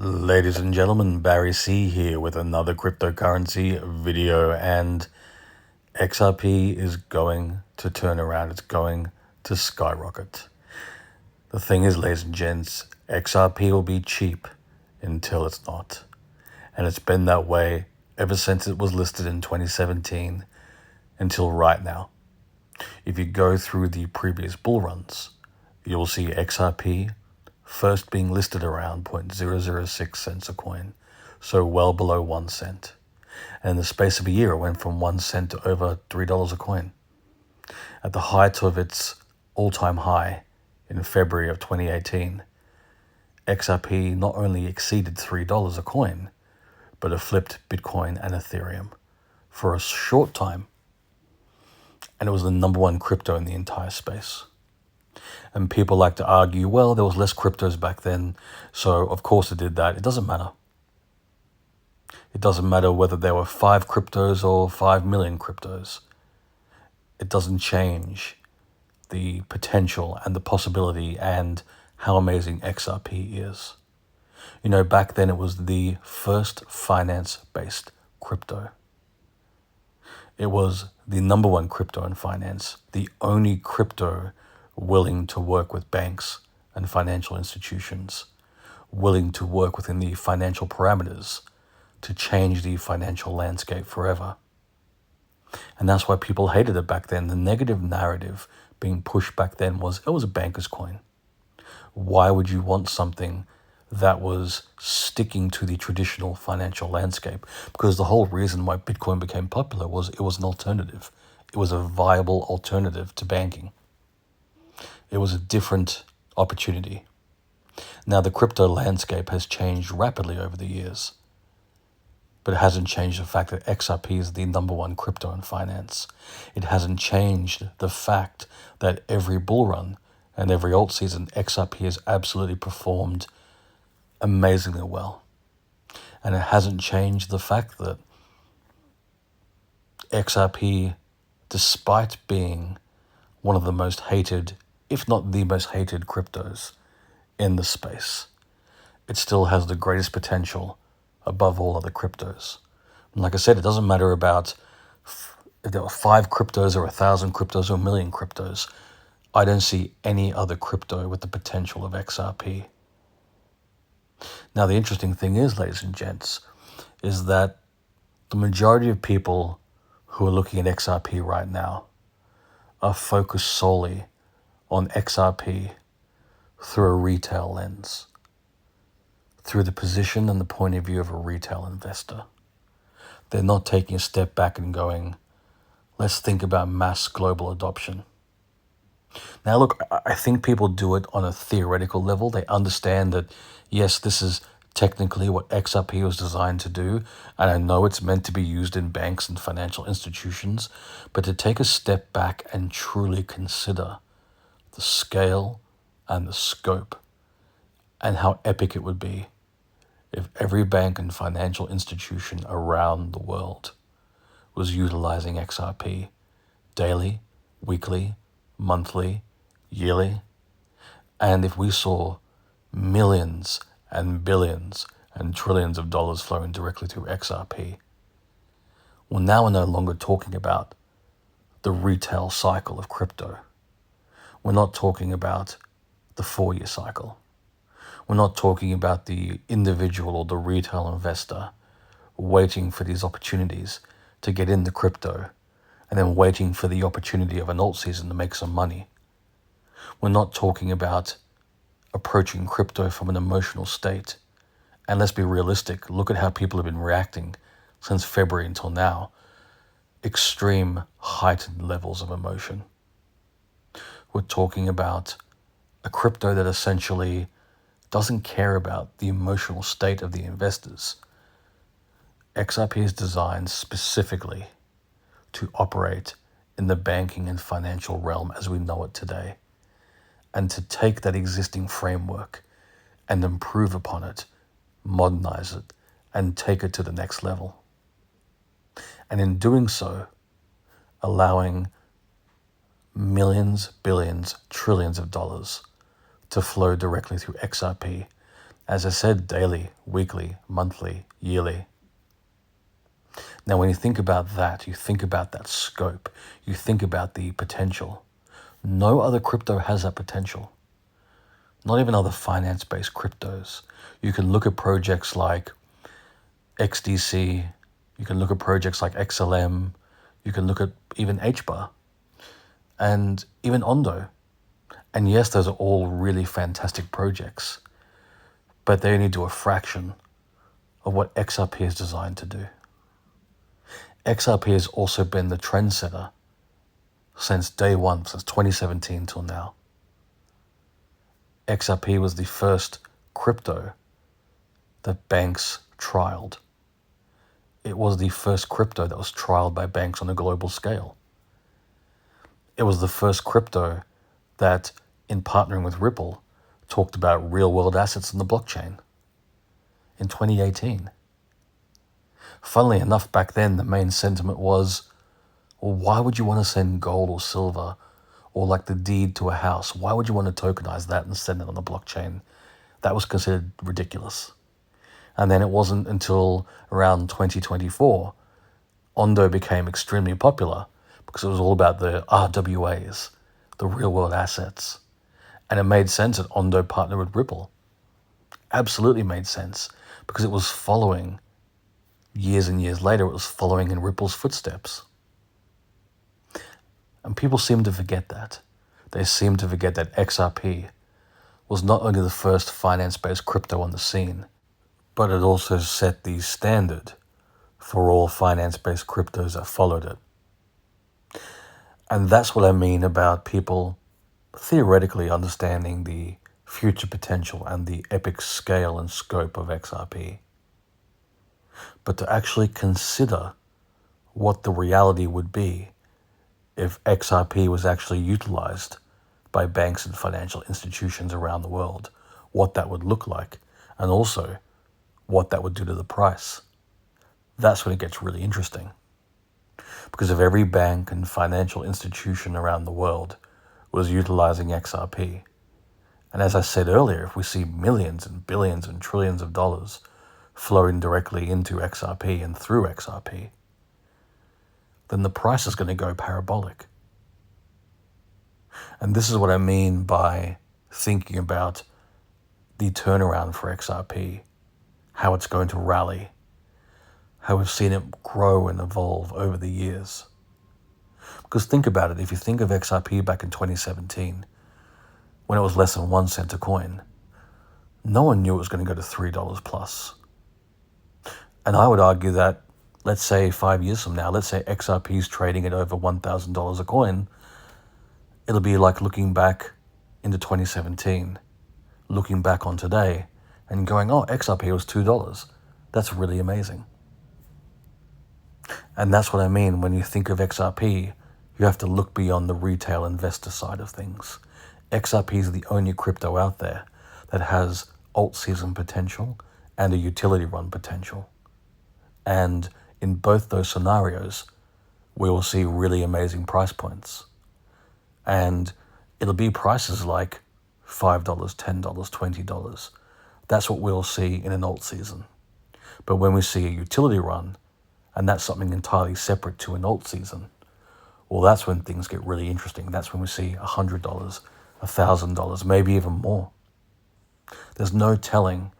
Ladies and gentlemen, Barry C here with another cryptocurrency video, and XRP is going to turn around. It's going to skyrocket. The thing is, ladies and gents, XRP will be cheap until it's not. And it's been that way ever since it was listed in 2017 until right now. If you go through the previous bull runs, you'll see XRP first being listed around 0.006 cents a coin, so well below 1 cent. And in the space of a year, it went from 1 cent to over $3 a coin. At the height of its all-time high in February of 2018, XRP not only exceeded $3 a coin, but it flipped Bitcoin and Ethereum for a short time. And it was the number one crypto in the entire space. And people like to argue, well, there was less cryptos back then, so of course it did that. It doesn't matter. It doesn't matter whether there were 5 cryptos or 5 million cryptos. It doesn't change the potential and the possibility and how amazing XRP is. You know, back then it was the first finance-based crypto. It was the number one crypto in finance, the only crypto willing to work with banks and financial institutions, willing to work within the financial parameters to change the financial landscape forever. And that's why people hated it back then. The negative narrative being pushed back then was it was a banker's coin. Why would you want something that was sticking to the traditional financial landscape? Because the whole reason why Bitcoin became popular was it was an alternative. It was a viable alternative to banking. It was a different opportunity. Now, the crypto landscape has changed rapidly over the years, but it hasn't changed the fact that XRP is the number one crypto in finance. It hasn't changed the fact that every bull run and every alt season, XRP has absolutely performed amazingly well. And it hasn't changed the fact that XRP, despite being one of the most hated, if not the most hated cryptos in the space, it still has the greatest potential above all other cryptos. And like I said, it doesn't matter about if there were 5 cryptos or 1,000 cryptos or 1 million cryptos. I don't see any other crypto with the potential of XRP. Now, the interesting thing is, ladies and gents, is that the majority of people who are looking at XRP right now are focused solely on XRP through a retail lens, through the position and the point of view of a retail investor. They're not taking a step back and going, let's think about mass global adoption. Now, look, I think people do it on a theoretical level. They understand that, yes, this is technically what XRP was designed to do, and I know it's meant to be used in banks and financial institutions, but to take a step back and truly consider the scale and the scope and how epic it would be if every bank and financial institution around the world was utilizing XRP daily, weekly, monthly, yearly, and if we saw millions and billions and trillions of dollars flowing directly through XRP. Well, now we're no longer talking about the retail cycle of crypto. We're not talking about the 4-year cycle. We're not talking about the individual or the retail investor waiting for these opportunities to get into crypto and then waiting for the opportunity of an alt season to make some money. We're not talking about approaching crypto from an emotional state. And let's be realistic. Look at how people have been reacting since February until now. Extreme heightened levels of emotion. We're talking about a crypto that essentially doesn't care about the emotional state of the investors. XRP is designed specifically to operate in the banking and financial realm as we know it today, and to take that existing framework and improve upon it, modernize it, and take it to the next level. And in doing so, allowing millions, billions, trillions of dollars to flow directly through XRP As I said, daily, weekly, monthly, yearly. Now, when you think about that, you think about that scope, you think about the potential. No other crypto has that potential. Not even other finance-based cryptos. You can look at projects like XDC, you can look at projects like XLM, you can look at even HBAR, and even Ondo. And yes, those are all really fantastic projects, but they only do a fraction of what XRP is designed to do. XRP has also been the trendsetter since day one, since 2017 till now. XRP was the first crypto that banks trialed. It was the first crypto that was trialed by banks on a global scale. It was the first crypto that, in partnering with Ripple, talked about real-world assets in the blockchain in 2018. Funnily enough, back then, the main sentiment was, well, why would you want to send gold or silver or like the deed to a house? Why would you want to tokenize that and send it on the blockchain? That was considered ridiculous. And then it wasn't until around 2024, Ondo became extremely popular because it was all about the RWAs, the real-world assets. And it made sense that Ondo partnered with Ripple. Absolutely made sense because it was following, years and years later, it was following in Ripple's footsteps. And people seem to forget that. They seem to forget that XRP was not only the first finance-based crypto on the scene, but it also set the standard for all finance-based cryptos that followed it. And that's what I mean about people theoretically understanding the future potential and the epic scale and scope of XRP. But to actually consider what the reality would be if XRP was actually utilized by banks and financial institutions around the world, what that would look like, and also what that would do to the price. That's when it gets really interesting. Because if every bank and financial institution around the world was utilizing XRP, and as I said earlier, if we see millions and billions and trillions of dollars flowing directly into XRP and through XRP, then the price is going to go parabolic. And this is what I mean by thinking about the turnaround for XRP, how it's going to rally, how we've seen it grow and evolve over the years. Because think about it, if you think of XRP back in 2017, when it was less than 1 cent a coin, no one knew it was going to go to $3 plus. And I would argue that, let's say 5 years from now, let's say XRP is trading at over $1,000 a coin, it'll be like looking back into 2017, looking back on today, and going, oh, XRP was $2. That's really amazing. And that's what I mean when you think of XRP, you have to look beyond the retail investor side of things. XRP is the only crypto out there that has alt season potential and a utility run potential. And in both those scenarios, we will see really amazing price points. And it'll be prices like $5, $10, $20. That's what we'll see in an alt season. But when we see a utility run, and that's something entirely separate to an alt season, well, that's when things get really interesting. That's when we see $100, $1,000, maybe even more. There's no telling,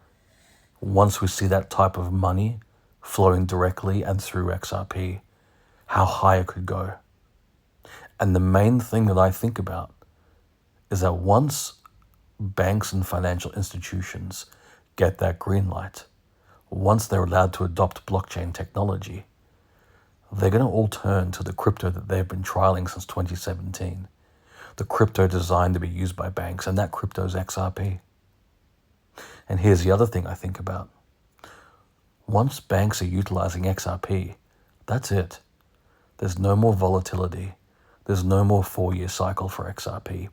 once we see that type of money flowing directly and through XRP, how high it could go. And the main thing that I think about is that once banks and financial institutions get that green light, once they're allowed to adopt blockchain technology, they're going to all turn to the crypto that they've been trialing since 2017, the crypto designed to be used by banks, and that crypto is XRP. And here's the other thing I think about. Once banks are utilizing XRP, that's it. There's no more volatility. There's no more 4-year cycle for XRP.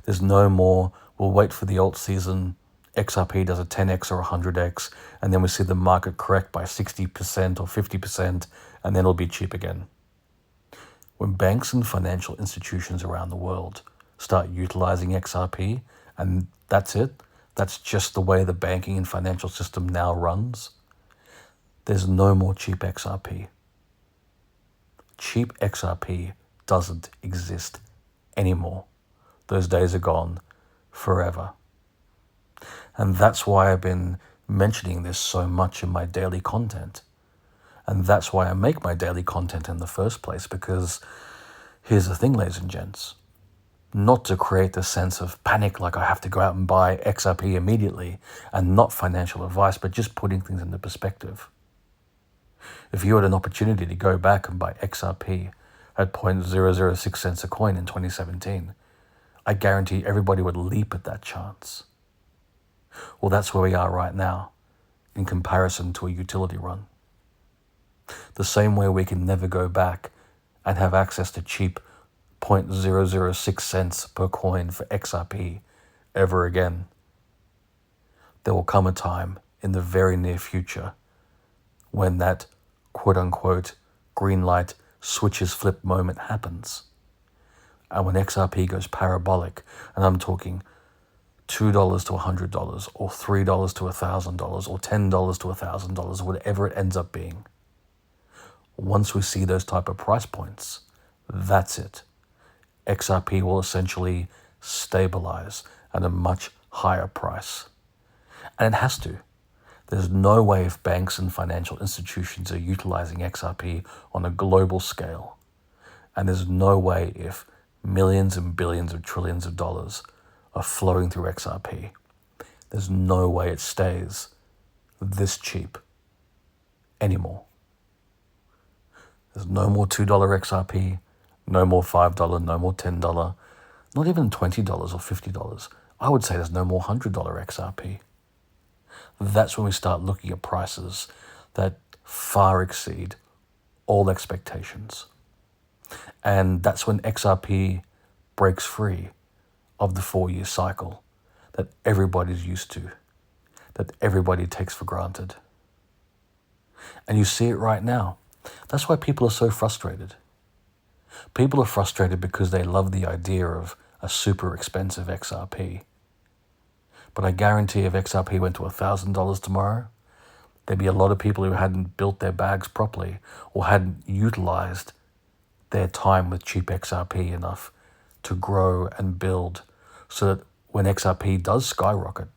There's no more, we'll wait for the alt season, XRP does a 10x or 100x, and then we see the market correct by 60% or 50%, and then it'll be cheap again. When banks and financial institutions around the world start utilizing XRP, and that's it, That's just the way the banking and financial system now runs. There's no more cheap XRP. Cheap XRP doesn't exist anymore. Those days are gone forever. And that's why I've been mentioning this so much in my daily content. And that's why I make my daily content in the first place, because here's the thing, ladies and gents. Not to create the sense of panic like I have to go out and buy XRP immediately, and not financial advice, but just putting things into perspective. If you had an opportunity to go back and buy XRP at 0.006 cents a coin in 2017, I guarantee everybody would leap at that chance. Well, that's where we are right now in comparison to a utility run. The same way we can never go back and have access to cheap 0.006 cents per coin for XRP ever again. There will come a time in the very near future when that quote-unquote green light switches flip moment happens. And when XRP goes parabolic, and I'm talking $2 to $100, or $3 to $1,000, or $10 to $1,000, whatever it ends up being. Once we see those type of price points, that's it. XRP will essentially stabilize at a much higher price. And it has to. There's no way if banks and financial institutions are utilizing XRP on a global scale. And there's no way if millions and billions of trillions of dollars are flowing through XRP. There's no way it stays this cheap anymore. There's no more $2 XRP, no more $5, no more $10, not even $20 or $50. I would say there's no more $100 XRP. That's when we start looking at prices that far exceed all expectations. And that's when XRP breaks free of the 4-year cycle that everybody's used to, that everybody takes for granted. And you see it right now. That's why people are so frustrated. People are frustrated because they love the idea of a super expensive XRP. But I guarantee if XRP went to $1,000 tomorrow, there'd be a lot of people who hadn't built their bags properly or hadn't utilized their time with cheap XRP enough to grow and build so that when XRP does skyrocket,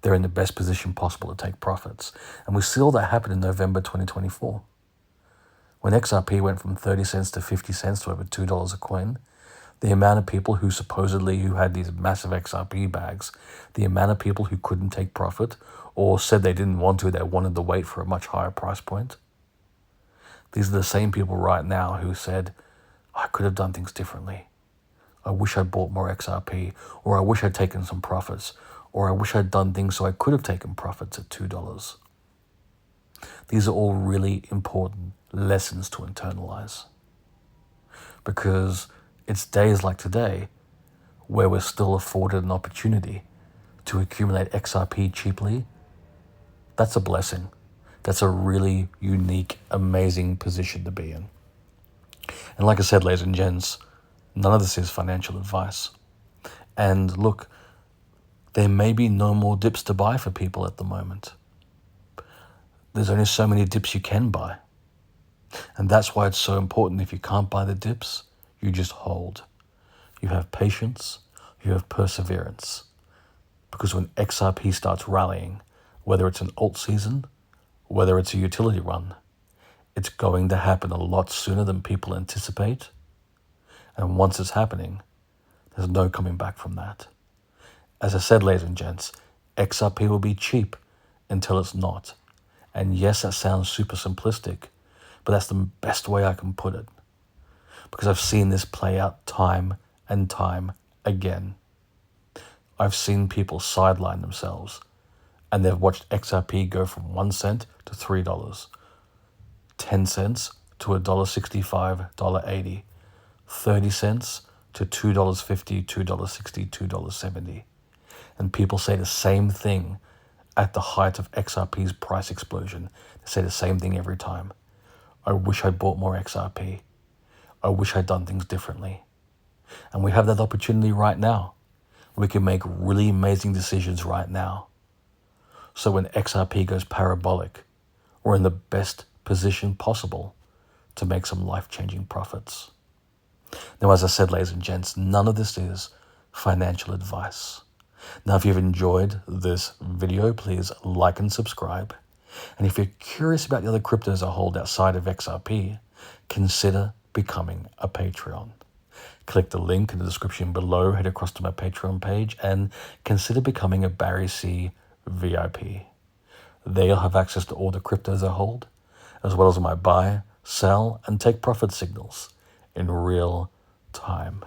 they're in the best position possible to take profits. And we see all that happen in November 2024. When XRP went from 30 cents to 50 cents to over $2 a coin, the amount of people who had these massive XRP bags, the amount of people who couldn't take profit or said they didn't want to, they wanted to wait for a much higher price point. These are the same people right now who said, I could have done things differently. I wish I'd bought more XRP, or I wish I'd taken some profits, or I wish I'd done things so I could have taken profits at $2. These are all really important lessons to internalize. Because it's days like today where we're still afforded an opportunity to accumulate XRP cheaply. That's a blessing. That's a really unique, amazing position to be in. And like I said, ladies and gents, none of this is financial advice. And look, there may be no more dips to buy for people at the moment. There's only so many dips you can buy. And that's why it's so important. If you can't buy the dips, you just hold. You have patience, you have perseverance. Because when XRP starts rallying, whether it's an alt season, whether it's a utility run, it's going to happen a lot sooner than people anticipate. And once it's happening, there's no coming back from that. As I said, ladies and gents, XRP will be cheap until it's not. And yes, that sounds super simplistic, but that's the best way I can put it. Because I've seen this play out time and time again. I've seen people sideline themselves, and they've watched XRP go from 1 cent to $3, 10 cents to $1.65, $1.80, 30 cents to $2.50, $2.60, $2.70. And people say the same thing at the height of XRP's price explosion. They say the same thing every time. I wish I'd bought more XRP. I wish I'd done things differently. And we have that opportunity right now. We can make really amazing decisions right now. So when XRP goes parabolic, we're in the best position possible to make some life-changing profits. Now, as I said, ladies and gents, none of this is financial advice. Now, if you've enjoyed this video, please like and subscribe. And if you're curious about the other cryptos I hold outside of XRP, consider becoming a Patreon. Click the link in the description below, head across to my Patreon page, and consider becoming a Barry C VIP. There you'll have access to all the cryptos I hold, as well as my buy, sell, and take profit signals in real time.